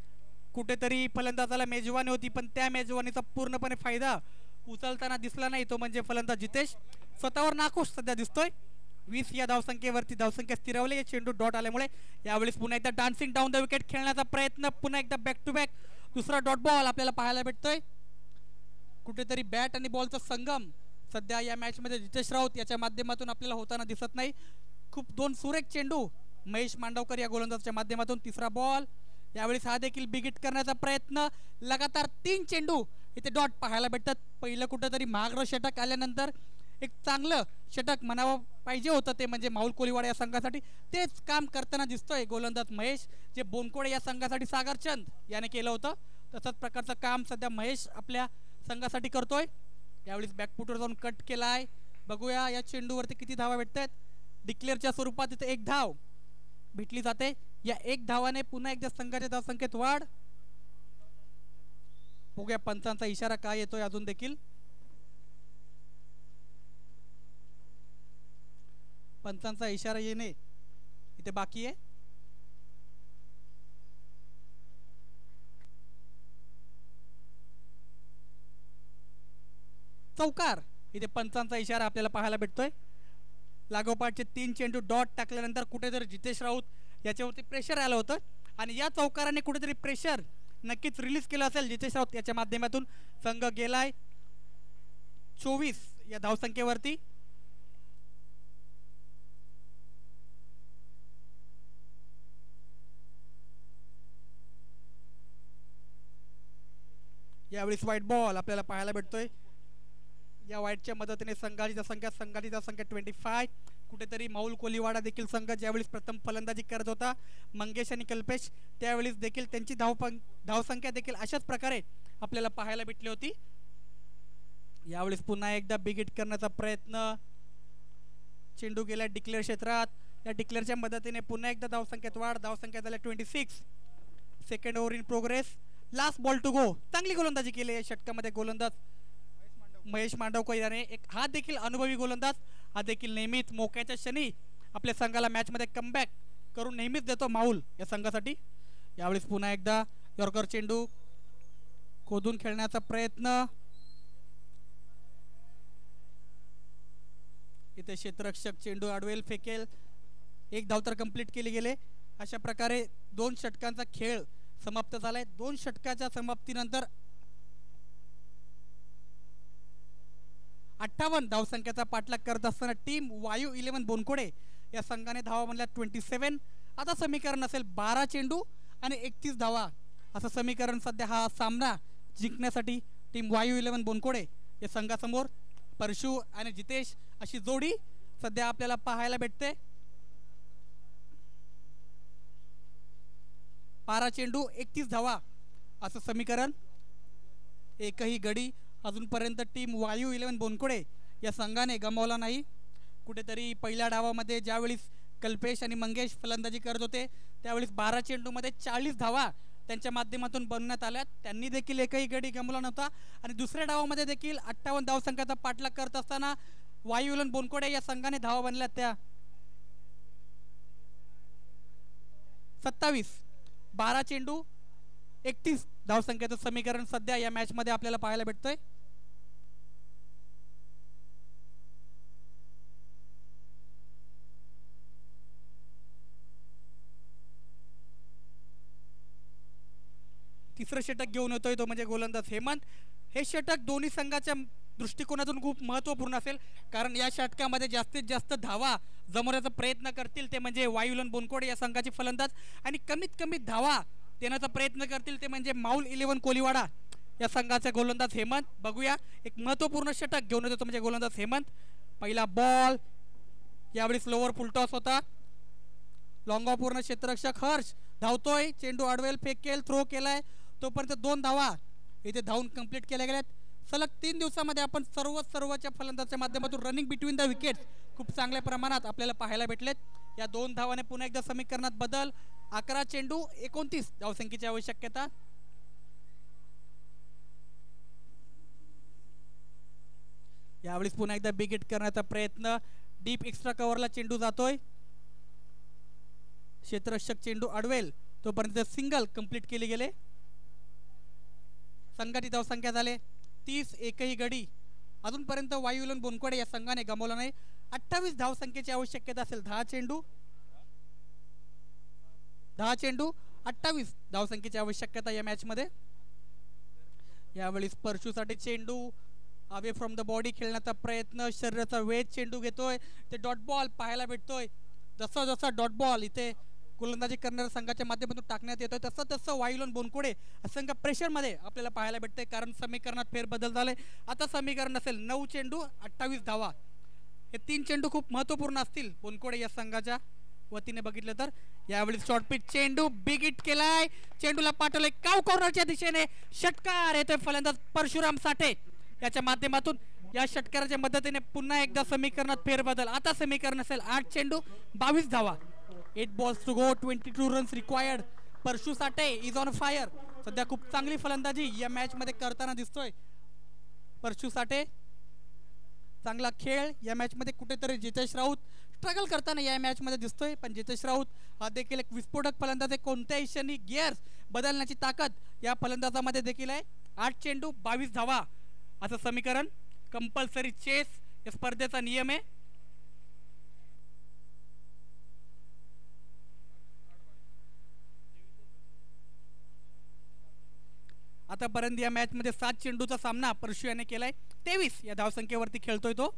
कुठेतरी फलंदाजाला मेजवानी होती पण त्या मेजवानीचा पूर्णपणे फायदा उचलताना दिसला नाही तो म्हणजे फलंदाज जितेश. स्वतःवर नाखुश सध्या दिसतोय. 20 या धावसंख्येवरती धावसंख्या स्थिरावली. चेंडू डॉट आल्यामुळे यावेळेस पुन्हा एकदा डान्सिंग डाऊन द विकेट खेळण्याचा प्रयत्न. पुन्हा एकदा बॅक टू बॅक दुसरा डॉट बॉल आपल्याला पाहायला भेटतोय. कुठेतरी बॅट आणि बॉलचा संगम सध्या या मॅच मध्ये जितेश राऊत याच्या माध्यमातून आपल्याला होताना दिसत नाही. खूप 2 सुरेख चेंडू महेश मांडवकर या गोलंदाजाच्या माध्यमातून. तिसरा बॉल यावेळेस हा देखील बिग हिट करण्याचा प्रयत्न. लगातार 3 चेंडू इथे डॉट पाहायला भेटतात. पहिलं कुठेतरी महागडं षटक आल्यानंतर एक चांगलं षटक म्हणावं पाहिजे होतं ते म्हणजे माऊल कोलीवाडा या संघासाठी. तेच काम करताना दिसतोय गोलंदाज महेश. जे बोनकोडे या संघासाठी सागरचंद याने केलं होतं तसंच प्रकारचं काम सध्या महेश आपल्या संघासाठी करतोय. यावेळेस बॅकफुटवर जाऊन कट केलाय. बघूया या चेंडूवरती किती धावा भेटतात. डिक्लेअरच्या स्वरूपात इथे 1 धाव भेटली जाते. या 1 धावाने पुन्हा एकदा संघाच्या धावसंख्येत वाढ. बघूया पंचांचा इशारा काय येतोय अजून देखील. पंचांचा इशारा येणे इथे बाकी आहे. चौकार इथे पंचांचा इशारा आपल्याला पाहायला भेटतोय. लागोपाठचे 3 चेंडू डॉट टाकल्यानंतर कुठेतरी जितेश राऊत याच्यावरती प्रेशर आलं होतं आणि या चौकाराने कुठेतरी प्रेशर नक्कीच रिलीज केलं असेल जितेश राऊत याच्या माध्यमातून. संघ गेलाय 24 या धावसंख्येवरती. यावेळेस व्हाईट बॉल आपल्याला पाहायला भेटतोय. या व्हाईटच्या मदतीने संघाची संख्या 25. कुठेतरी माऊल कोलीवाडा देखील संघ ज्यावेळेस प्रथम फलंदाजी करत होता मंगेश आणि कल्पेश त्यावेळेस देखील त्यांची धावसंख्या देखील अशाच प्रकारे आपल्याला पाहायला भेटली होती. यावेळेस पुन्हा एकदा बिग हिट करण्याचा प्रयत्न. चेंडू गेला डिक्लेअर क्षेत्रात. या डिक्लेअरच्या मदतीने पुन्हा एकदा धावसंख्येत वाढ. धावसंख्या झाल्या 26. Second over in progress. Last ball to go. चांगली गोलंदाजी केली या षटकामध्ये गोलंदाज महेश मांडवकर याने. एक हा देखील अनुभवी गोलंदाज. हा देखील नेहमीच मोक्याच्या क्षणी आपल्या संघाला मॅच मध्ये कमबॅक करून नेहमीच देतो माऊल या संघासाठी. यावेळेस पुन्हा एकदा यॉर्कर चेंडू खोदून खेळण्याचा प्रयत्न. इथे क्षेत्ररक्षक चेंडू अडवेल फेकेल. 1 धाव तर कंप्लीट केली गेले. अशा प्रकारे 2 षटकांचा खेळ समाप्त झालाय. 2 षटकाच्या समाप्तीनंतर 58 धावसंख्येचा पाठलाग करत असताना टीम वायू 11 बोनकोडे या संघाने धावा म्हणल्या 27. आता समीकरण असेल 12 चेंडू आणि 31 धावा असं समीकरण सध्या हा सामना जिंकण्यासाठी टीम वायू 11 बोनकोडे या संघासमोर. परशु आणि जितेश अशी जोडी सध्या आपल्याला पाहायला भेटते. 12 चेंडू 31 धावा असं समीकरण. एकही गडी अजूनपर्यंत टीम वायू 11 बोनकोडे या संघाने गमावला नाही. कुठेतरी पहिल्या डावामध्ये ज्यावेळेस कल्पेश आणि मंगेश फलंदाजी करत होते त्यावेळेस 12 चेंडूमध्ये 40 धावा त्यांच्या माध्यमातून बनवण्यात आल्या. त्यांनी देखील एकही गडी गमावला नव्हता. आणि दुसऱ्या डावामध्ये देखील 58 धावसंख्येचा पाठलाग करत असताना वायू 11 बोनकोडे या संघाने धावा बनल्या त्या 27. 12 चेंडू 31 धावसंख्येचं समीकरण सध्या या मॅच मध्ये आपल्याला पाहायला भेटतोय. तिसरं षटक घेऊन येतोय तो म्हणजे गोलंदाज हेमंत. हे षटक दोन्ही संघाच्या दृष्टिकोनातून खूप महत्त्वपूर्ण असेल, कारण या षटकामध्ये जास्तीत जास्त धावा जमवण्याचा प्रयत्न करतील ते म्हणजे वायुलन बोनकोडे या संघाचे फलंदाज, आणि कमीत कमी धावा देण्याचा प्रयत्न करतील ते म्हणजे माऊल 11 कोलीवाडा या संघाचे गोलंदाज हेमंत. बघूया, एक महत्त्वपूर्ण षटक घेऊन येतो म्हणजे गोलंदाज हेमंत. पहिला बॉल, यावेळी स्लोवर फुलटॉस होता. लॉंग पूर्ण क्षेत्ररक्षक हर्ष धावतोय, चेंडू अडवेल फेकेल, थ्रो केलाय, तोपर्यंत 2 धावा इथे धावून कंप्लीट केल्या गेल्यात. सलग 3 दिवसामध्ये आपण सर्वच्या फलंदाजाच्या माध्यमातून रनिंग बिटवीन द विकेट्स खूप चांगल्या प्रमाणात आपल्याला पाहायला भेटलेत. या 2 धावाने पुन्हा एकदा समीकरणात बदल. 11 चेंडू 29 धावसंख्येची आवश्यकता. यावेळी पुन्हा एकदा बिग हिट करण्याचा प्रयत्न. डीप एक्स्ट्रा कव्हरला चेंडू जातोय, क्षेत्ररक्षक चेंडू अडवेल तोपर्यंत सिंगल कंप्लीट केले गेले. संघाची धावसंख्या झाले 30. एकही गडी अजूनपर्यंत वायुलन बोनकोडे या संघाने गमावला नाही. 28 धावसंख्येची आवश्यकता असेल. 10 चेंडू 28 धावसंख्येची आवश्यकता या मॅच मध्ये. यावेळी स्पर्शूसाठी चेंडू अवे फ्रॉम द बॉडी खेळण्याचा प्रयत्न. शरीराचा वेध चेंडू घेतोय, ते डॉट बॉल पाहायला भेटतोय. जसा जसा डॉट बॉल इथे गोलंदाजी करणाऱ्या संघाच्या माध्यमातून टाकण्यात येतोय तसं तसं वायुलन बोनकोडे संघ प्रेशर मध्ये आपल्याला पाहायला भेटतंय, कारण समीकरणात फेरबदल झाले. आता समीकरण असेल 9 चेंडू 28 धावा. हे 3 चेंडू खूप महत्त्वपूर्ण असतील बोनकोडे या संघाच्या वतीने बघितलं तर. यावेळी शॉर्ट पिच चेंडू बिग हिट केलाय, चेंडूला पाठवलंय काव कॉर्नरच्या दिशेने. षटकार येतोय फलंदाज परशुराम साठे याच्या माध्यमातून. या षटकाराच्या मदतीने पुन्हा एकदा समीकरणात फेरबदल. आता समीकरण असेल 8 चेंडू 22 धावा. 8 balls to go, 22 runs required. परशु साठे इज ऑन फायर. सध्या खूप चांगली फलंदाजी या मॅच मध्ये करताना दिसतोय परशु साठे. चांगला खेळ या मॅच मध्ये. कुठेतरी जितेश राऊत स्ट्रगल करताना या मॅच मध्ये दिसतोय, पण जितेश राऊत हा देखील एक विस्फोटक फलंदाज आहे. कोणत्याही क्षणी गिअर्स बदलण्याची ताकद या फलंदाजामध्ये देखील आहे. 8 चेंडू 22 धावा असं समीकरण. कंपल्सरी चेस या स्पर्धेचा नियम आहे. आतापर्यंत या मॅच मध्ये 7 चेंडूचा सामना परशु याने केलाय. 23 या धावसंख्येवरती खेळतोय तो.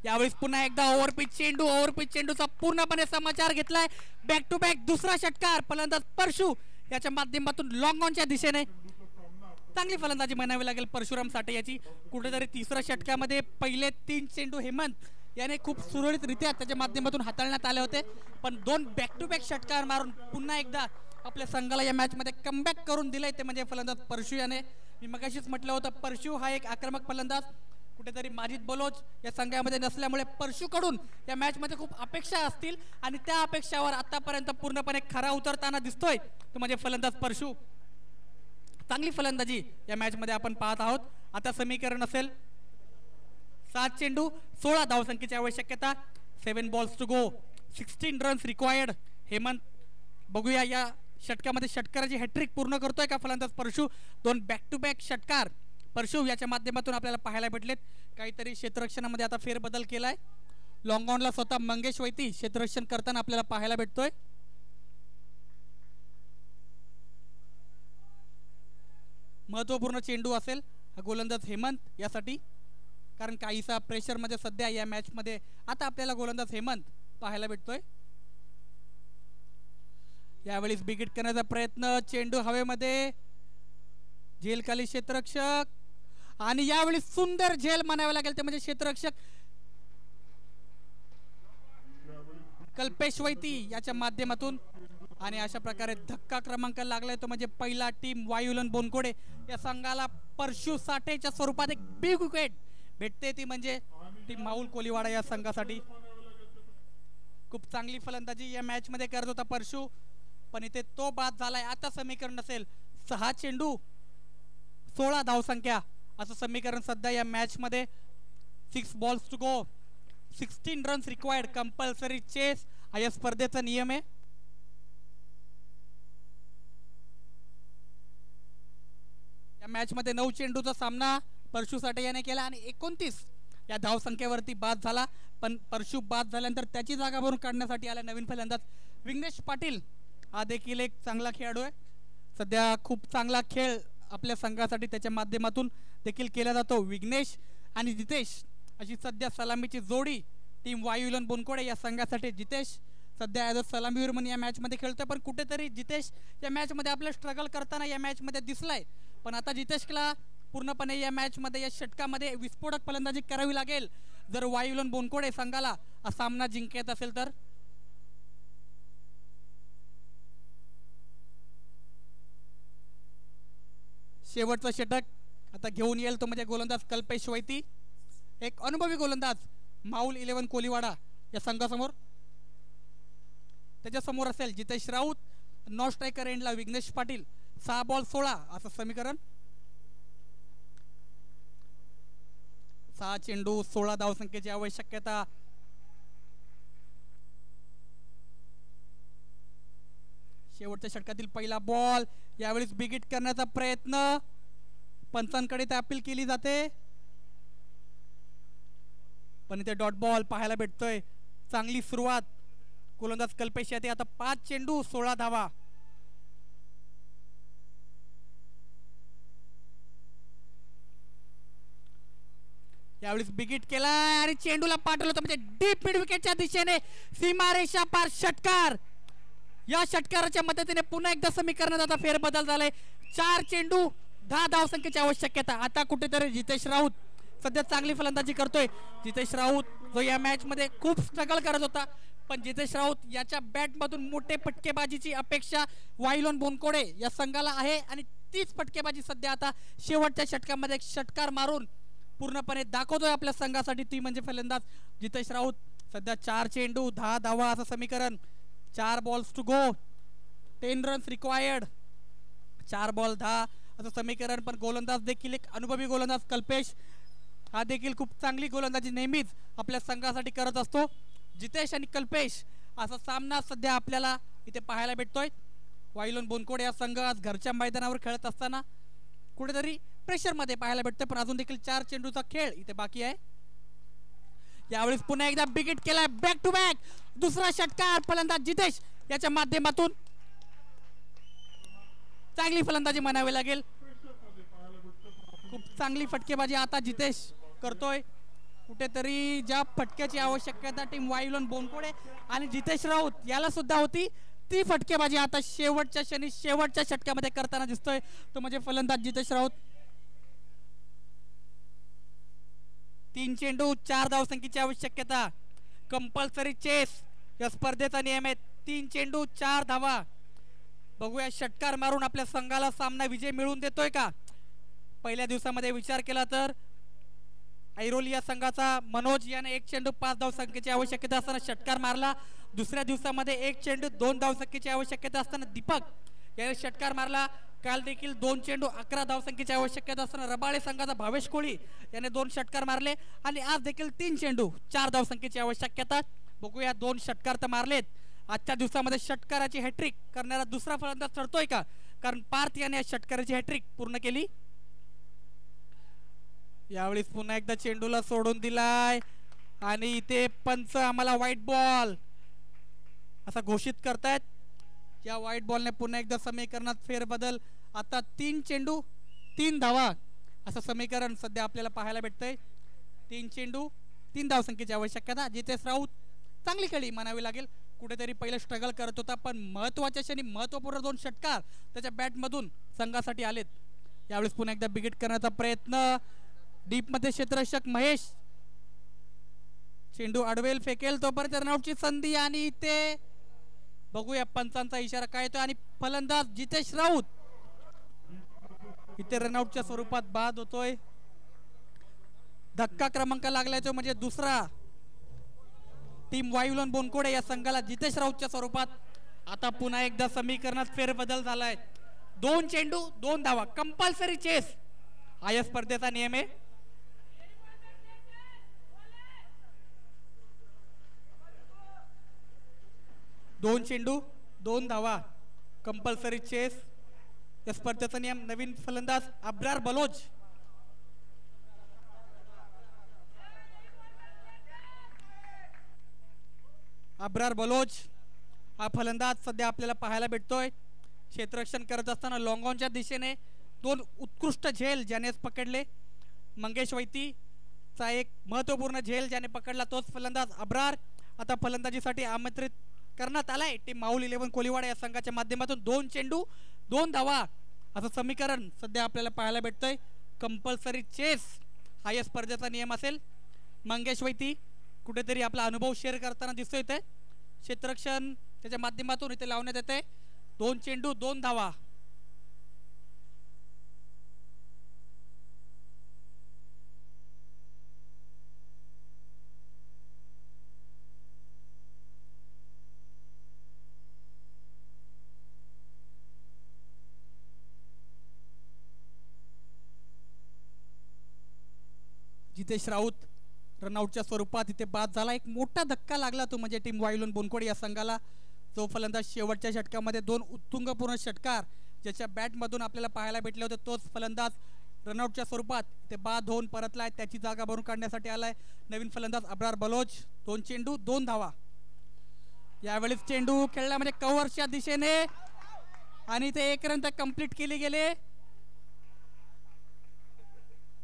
यावेळी पुन्हा एकदा ओव्हरपिच चेंडूचा पूर्णपणे समाचार घेतलाय. बॅक टू बॅक दुसरा षटकार फलंदाज परशु याच्या माध्यमातून लॉंग ऑनच्या दिशेने. चांगली फलंदाजी म्हणावी लागेल परशुराम साठे याची. कुठेतरी तिसऱ्या षटकामध्ये पहिले 3 चेंडू हेमंत याने खूप सुरळीतरित्या त्याच्या माध्यमातून हाताळण्यात आले होते, पण 2 बॅक टू बॅक षटकार मारून पुन्हा एकदा आपल्या संघाला या मॅच मध्ये कमबॅक करून दिलंय ते म्हणजे फलंदाज परशु याने. मी मगाशीच म्हटलं होतं परशु हा एक आक्रमक फलंदाज. कुठेतरी माजिद बलोच या संघामध्ये नसल्यामुळे परशुकडून या मॅच मध्ये खूप अपेक्षा असतील, आणि त्या अपेक्षावर आतापर्यंत पूर्णपणे खरा उतरताना दिसतोय तो म्हणजे फलंदाज परशु. चांगली फलंदाजी या मॅच मध्ये आपण पाहत आहोत. आता समीकरण असेल 7 चेंडू 16 धावसंख्येची आवश्यकता. 7 balls to go, 16 runs required. Hemant बघूया या षटकामध्ये षटकाराची हॅट्रिक पूर्ण करतोय का फलंदाज परशु. 2 बॅक टू बॅक षटकार परशु याच्या माध्यमातून आपल्याला पाहायला भेटलेत. काहीतरी क्षेत्ररक्षणामध्ये आता फेरबदल केलाय. लॉंग ऑनला स्वतः मंगेश वैती क्षेत्ररक्षण करताना आपल्याला पाहायला भेटतोय. महत्वपूर्ण चेंडू असेल हा गोलंदाज हेमंत यासाठी, कारण काहीसा प्रेशर मध्ये सध्या या मॅच मध्ये आता आपल्याला गोलंदाज हेमंत पाहायला भेटतोय. यावेळी बिग हिट करण्याचा प्रयत्न. चेंडू हवेमध्ये, झेल खाली क्षेत्ररक्षक, आणि यावेळी सुंदर झेल म्हणावे लागेल ते म्हणजे क्षेत्ररक्षक कल्पेश वैती याच्या माध्यमातून. आणि अशा प्रकारे धक्का क्रमांक लागलाय तो म्हणजे पहिला टीम वायुलन बोनकोडे या संघाला परशु साठेच्या स्वरूपात एक बिग विकेट भेटते, ती म्हणजे टीम माऊल कोलीवाडा या संघासाठी. खूप चांगली फलंदाजी या मॅच मध्ये करत होता परशु, पण इथे तो बाद झालाय. आता समीकरण असेल 6 चेंडू 16 धावसंख्या असं समीकरण सध्या या मॅच मध्ये. 6 balls to go, 16 runs required. Compulsory chess हा या स्पर्धेचा नियम आहे. या मॅच मध्ये 9 चेंडूचा सामना परशु साठे याने केला आणि 29 या धावसंख्येवरती बाद झाला. पण परशु बाद झाल्यानंतर त्याची जागा भरून काढण्यासाठी आला नवीन फलंदाज विघ्नेश पाटील. हा देखील एक चांगला खेळाडू आहे. सध्या खूप चांगला खेळ आपल्या संघासाठी त्याच्या माध्यमातून देखील केला जातो. विघ्नेश आणि जितेश अशी सध्या सलामीची जोडी टीम वायुलन बोनकोडे या संघासाठी. जितेश सध्या ॲज अ सलामीवीर म्हणून या मॅचमध्ये खेळतोय, पण कुठेतरी जितेश या मॅचमध्ये आपलं स्ट्रगल करताना या मॅचमध्ये दिसलाय. पण आता जितेशला पूर्णपणे या मॅचमध्ये या षटकामध्ये विस्फोटक फलंदाजी करावी लागेल जर वायुलन बोनकोडे संघाला हा सामना जिंकत असेल तर. शेवटचं षटक आता घेऊन येईल तो म्हणजे गोलंदाज कल्पेश वैती, एक अनुभवी गोलंदाज माऊल 11 कोलीवाडा या संघासमोर. त्याच्यासमोर असेल जितेश राऊत, नॉन स्ट्रायकर एंडला विघ्नेश पाटील. 6 बॉल 16 असं समीकरण. 6 चेंडू 16 धावसंख्येची आवश्यकता. शेवटच्या षटकातील पहिला बॉल, यावेळेस बिगिट करण्याचा प्रयत्न, पंचांकडे ते अपील केली जाते, पण इथे डॉट बॉल पाहायला भेटतोय. चांगली सुरुवात गोलंदाज कल्पेश येते. आता 5 चेंडू 16 धावा. यावेळेस बिगिट केला आणि चेंडूला पाठवलं होतं म्हणजे डीप मिड विकेटच्या दिशेने सीमारेषा पार षटकार. या षटकाराच्या मदतीने पुन्हा एकदा समीकरणात आता फेरबदल झालाय. 4 चेंडू 10 धावसंख्येची आवश्यकता. आता कुठेतरी जितेश राऊत सध्या चांगली फलंदाजी करतोय. जितेश राऊत जो या मॅच मध्ये खूप स्ट्रगल करत होता, पण जितेश राऊत याच्या बॅट मधून मोठे फटकेबाजीची अपेक्षा वायुलन बोनकोडे या संघाला आहे आणि तीच फटकेबाजी सध्या आता शेवटच्या षटकामध्ये एक षटकार मारून पूर्णपणे दाखवतोय आपल्या संघासाठी. ती म्हणजे फलंदाज जितेश राऊत. सध्या 4 चेंडू 10 धावा असं समीकरण. 4 balls to go, 10 runs required. 4 ball 10 असं समीकरण. पण गोलंदाज देखील एक अनुभवी गोलंदाज कल्पेश हा देखील खूप चांगली गोलंदाजी नेहमीच आपल्या संघासाठी करत असतो. जितेश आणि कल्पेश असा सामना सध्या आपल्याला इथे पाहायला भेटतोय. वायुलन बोनकोडे हा संघ आज घरच्या मैदानावर खेळत असताना कुठेतरी प्रेशर मध्ये पाहायला भेटतोय, पण अजून देखील 4 चेंडूचा खेळ इथे बाकी आहे. यावेळेस पुन्हा एकदा बिगिट केलाय, बॅक टू बॅक दुसरा षटकार फलंदाज जितेश याच्या माध्यमातून. चांगली फलंदाजी म्हणावी लागेल. खूप चांगली फटकेबाजी आता जितेश करतोय. कुठेतरी ज्या फटक्याची आवश्यकता टीम वायुलन बोनकोडे आणि जितेश राऊत याला सुद्धा होती, ती फटकेबाजी आता शेवटच्या क्षणी शेवटच्या षटकामध्ये करताना दिसतोय तो म्हणजे फलंदाज जितेश राऊत. 3 चेंडू 4 धावसंख्येची आवश्यकता. कंपल्सरी चेस या स्पर्धेचा नियम आहे. 3 चेंडू 4 धावा. बघूया षटकार मारून आपल्या संघाला सामना विजय मिळवून देतोय का. पहिल्या दिवसामध्ये विचार केला तर ऐरोली या संघाचा मनोज याने 1 चेंडू 5 धावसंख्येची आवश्यकता असताना षटकार मारला. दुसऱ्या दिवसामध्ये 1 चेंडू 2 धावसंख्येची आवश्यकता असताना दीपक याने षटकार मारला. काल देखील 2 चेंडू 11 धावसंख्येची आवश्यकता असताना रबाळे संघाचा भावेश कोळी याने 2 षटकार मारले आणि आज देखील 3 चेंडू 4 धावसंख्येची आवश्यकता. बघूया 2 षटकार तर मारलेत. आजच्या दिवसामध्ये षटकाराची हॅट्रिक करणारा दुसरा फलंदाज ठरतोय का, कारण पार्थ याने या षटकाराची हॅट्रिक पूर्ण केली. यावेळी पुन्हा एकदा चेंडूला सोडून दिलाय आणि इथे पंच आम्हाला व्हाईट बॉल असा घोषित करतायत. या व्हाईट बॉलने पुन्हा एकदा समीकरणात फेरबदल. आता 3 चेंडू 3 धावा असं समीकरण सध्या आपल्याला पाहायला भेटतंय. 3 चेंडू 3 धावसंख्येची आवश्यकता. जितेश राऊत चांगली खेळी म्हणावी लागेल. कुठेतरी पहिलं स्ट्रगल करत होता, पण महत्वाच्या क्षणी महत्वपूर्ण 2 षटकार त्याच्या बॅटमधून संघासाठी आलेत. यावेळेस पुन्हा एकदा बिगिट करण्याचा प्रयत्न. डीप मध्ये क्षेत्ररक्षक महेश चेंडू अडवेल फेकेल तोपर्यंत रनआउटची संधी आणि इथे बघूया पंचांचा इशारा काय येतोय आणि फलंदाज जितेश राऊत इथे रनआउटच्या स्वरूपात बाद होतोय. धक्का क्रमांक लागलाय तो म्हणजे दुसरा टीम वायुलन बोनकोडे या संघाला जितेश राऊतच्या स्वरूपात. आता पुन्हा एकदा समीकरणात फेरबदल झालाय. 2 चेंडू 2 धावा. कंपल्सरी चेस हा या स्पर्धेचा नियम आहे. दोन चेंडू 2 धावा कंपल्सरी चेस. या स्पर्धेचा नियम नवीन फलंदाज अब्रार बलोच. अब्रार बलोच हा फलंदाज सध्या आपल्याला पाहायला भेटतोय. क्षेत्ररक्षण करत असताना लॉंग ऑनच्या दिशेने दोन उत्कृष्ट झेल ज्याने पकडले. मंगेश वैतीचा एक महत्त्वपूर्ण झेल ज्याने पकडला तोच फलंदाज अब्रार आता फलंदाजीसाठी आमंत्रित करण्यात आलाय. टीम माहुल 11 कोलीवाडा या संघाच्या माध्यमातून 2 चेंडू 2 धावा असं समीकरण सध्या आपल्याला पाहायला भेटतंय. कंपल्सरी चेस हा या स्पर्धेचा नियम असेल. मंगेश वैती कुठेतरी आपला अनुभव शेअर करताना दिसतोय. इथे क्षेत्ररक्षण त्याच्या माध्यमातून इथे लावण्यात येते. 2 चेंडू 2 धावा. जितेश राऊत रनआउटच्या स्वरूपात इथे बाद झाला. एक मोठा धक्का लागला तो म्हणजे टीम वायुलोन बोनकोड या संघाला. जो फलंदाज शेवटच्या षटकामध्ये 2 उत्तुंगपूर्ण षटकार ज्याच्या बॅटमधून आपल्याला पाहायला भेटले होते तोच फलंदाज रनआउटच्या स्वरूपात ते बाद होऊन परतलाय. त्याची जागा भरून काढण्यासाठी आलाय नवीन फलंदाज अब्रार बलोच. 2 चेंडू 2 धावा. यावेळेस चेंडू खेळला म्हणजे कव्हरच्या दिशेने आणि ते 1 रन कंप्लीट केले गेले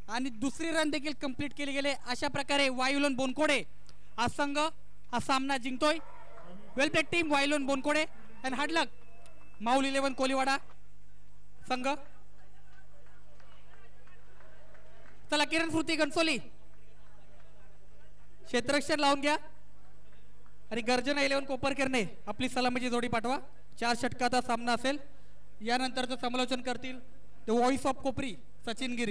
आणि दुसरी रन देखील कंप्लीट केली गेले. अशा प्रकारे वायुलोन बोनकोडे हा संघ हा सामना जिंकतोय. वेल प्लेड टीम वायुलोन बोनकोडे अँड हार्ड लक माहुल 11 कोलीवाडा संघ. चला किरण स्मृती गणसोली क्षेत्ररक्षण लावून घ्या आणि गर्जना 11 कोपरकरने आपली सलामीची जोडी पाठवा. 4 षटकाचा सामना असेल. यानंतरचं समालोचन करतील the voice of Kopri Sachin Giri.